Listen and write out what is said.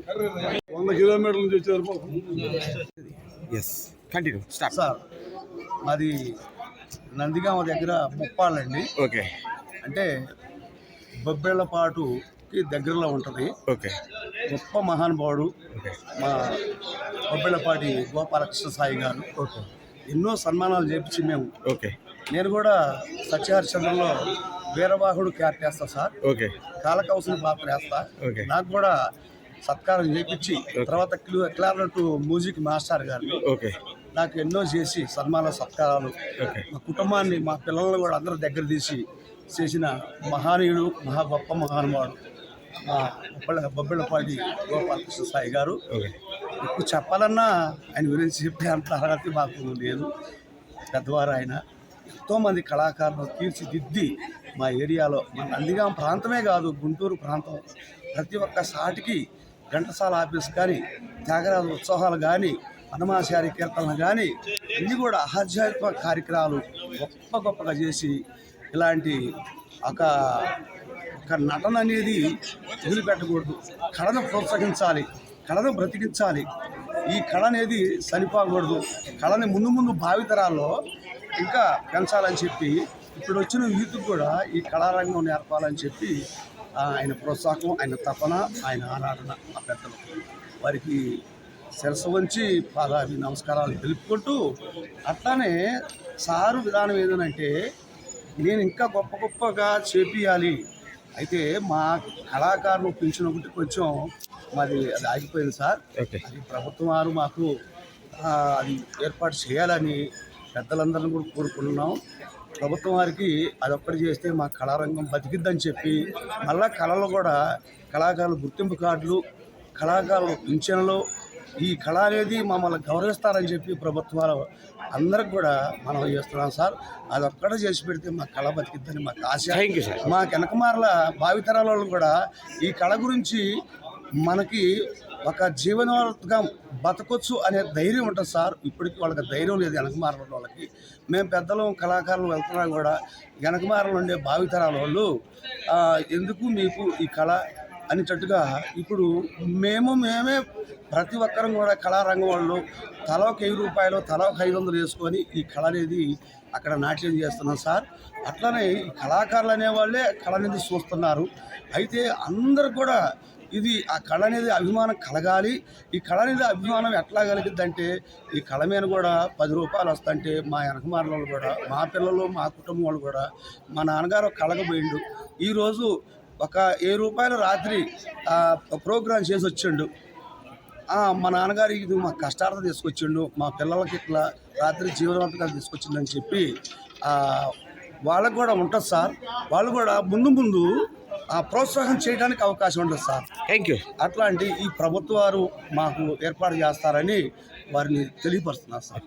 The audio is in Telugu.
100 కిలోమీటర్ల నుంచి వచ్చారు. Yes continue start. సార్ మాది నందిగామ దగ్గర ముప్పాళ్ళండి. ఓకే అంటే బొబ్బేళ్లపాటుకి దగ్గరలో ఉంటుంది. ఓకే గొప్ప మహానుభావుడు ఓకే మా బొబ్బేళ్లపాటి గోపాలకృష్ణ సాయి గారు. ఓకే ఎన్నో సన్మానాలు చేపించి మేము ఓకే నేను కూడా సత్యహరిచంద్రంలో వీరవాహుడు క్యారెక్టర్ వేస్తా సార్. ఓకే కాలకౌశల పాత్ర వేస్తా. ఓకే నాకు కూడా సత్కారం చేపించి తర్వాత క్లారినెట్ మ్యూజిక్ మాస్టర్ గారు ఓకే నాకు ఎన్నో చేసి సన్మాన సత్కారాలు ఓకే మా కుటుంబాన్ని మా పిల్లలను కూడా అందరూ దగ్గర తీసి చేసిన మహానీయుడు గొప్ప మహానుభావుడు మా బొబ్బిళ్ళపాటి గోపాలకృష్ణ సాయి గారు. ఓకే ఇప్పుడు చెప్పాలన్నా ఆయన గురించి చెప్పే అంత అర్హత మాకు లేదు. పెద్దవారు ఆయన ఎంతోమంది కళాకారులు తీర్చిదిద్ది మా ఏరియాలో మన నందిగామ ప్రాంతమే కాదు గుంటూరు ప్రాంతం ప్రతి ఒక్క సాటికి ఘంటసాల ఆఫీస్ కానీ త్యాగరాజు ఉత్సవాలు కానీ హనుమాచారి కీర్తనలు కానీ ఇవి కూడా ఆధ్యాత్మిక కార్యక్రమాలు గొప్పగా చేసి ఇలాంటి ఒక నటన అనేది వదిలిపెట్టకూడదు. కళను ప్రోత్సహించాలి, కళను బ్రతికించాలి. ఈ కళ అనేది చనిపోకూడదు. కళని ముందు భావితరాల్లో ఇంకా పెంచాలని చెప్పి ఇప్పుడు వచ్చిన యూత్ కూడా ఈ కళారంగం నేర్పాలని చెప్పి ఆయన ప్రోత్సాహం, ఆయన తపన, ఆయన ఆరాధన ఆ పెద్దలు వారికి శిరస్సు వంచి పాదాభి నమస్కారాలు తెలుపుకుంటూ అట్లానే సారు విధానం ఏదనంటే నేను ఇంకా గొప్పగా చేపియాలి. అయితే మా కళాకారులు పెంచిన ఒకటి కొంచెం అది ఆగిపోయింది సార్. ఓకే అది ప్రభుత్వం వారు మాకు అది ఏర్పాటు చేయాలని పెద్దలందరినీ కూడా కోరుకుంటున్నాం. ప్రభుత్వం వారికి అదొక్కటి చేస్తే మా కళారంగం బతికిద్దని చెప్పి మళ్ళా కళలు కూడా కళాకారులు గుర్తింపు కార్డులు, కళాకారులు పింఛన్లు, ఈ కళ అనేది మమ్మల్ని గౌరవిస్తారని చెప్పి ప్రభుత్వాలు అందరికి కూడా మనం చేస్తున్నాం సార్. అదొక్కడే చేసి పెడితే మా కళ బతికిద్దని మాకు ఆశ. మా వెనకమార్ల భావితరాల వాళ్ళు కూడా ఈ కళ గురించి మనకి ఒక జీవనోగా బతకొచ్చు అనే ధైర్యం ఉంటుంది సార్. ఇప్పటికి వాళ్ళకి ధైర్యం లేదు వెనకమార్ల వాళ్ళకి. మేము పెద్దలు కళాకారులు వెళ్తున్నా కూడా వెనకమార్లు ఉండే భావితరాల వాళ్ళు ఎందుకు మీకు ఈ కళ అనేటట్టుగా ఇప్పుడు మేమే ప్రతి ఒక్కరం కూడా కళారంగం వాళ్ళు తల ఒక 1000 రూపాయలు, తల ఒక 500 వేసుకొని ఈ కళ అనేది అక్కడ నాట్యం చేస్తున్నాం సార్. అట్లనే ఈ కళాకారులు అనేవాళ్ళే కళ అనేది చూస్తున్నారు. అయితే అందరు కూడా ఇది ఆ కళ అనేది అభిమానం కలగాలి. ఈ కళ అనేది అభిమానం ఎట్లా కలిగిద్దంటే ఈ కళ మీద కూడా 10 రూపాయలు వస్తుంటే మా వెనకమార్ల వాళ్ళు కూడా మా పిల్లలు మా కుటుంబం వాళ్ళు కూడా మా నాన్నగారు కళగబోయిండు. ఈరోజు ఒక 7 రూపాయలు రాత్రి ప్రోగ్రాం చేసి వచ్చిండు. మా నాన్నగారు ఇది మా కష్టార్థం తీసుకొచ్చిండు, మా పిల్లలకి ఇట్లా రాత్రి జీవనవంతంగా తీసుకొచ్చిందని చెప్పి వాళ్ళకు కూడా ఉంటుంది సార్. వాళ్ళు కూడా ముందు ప్రోత్సాహం చేయడానికి అవకాశం ఉంటుంది సార్. Thank you. అట్లాంటి ఈ ప్రభుత్వాలు మాకు ఏర్పాటు చేస్తారని వారిని తెలియపరుస్తున్నారు సార్.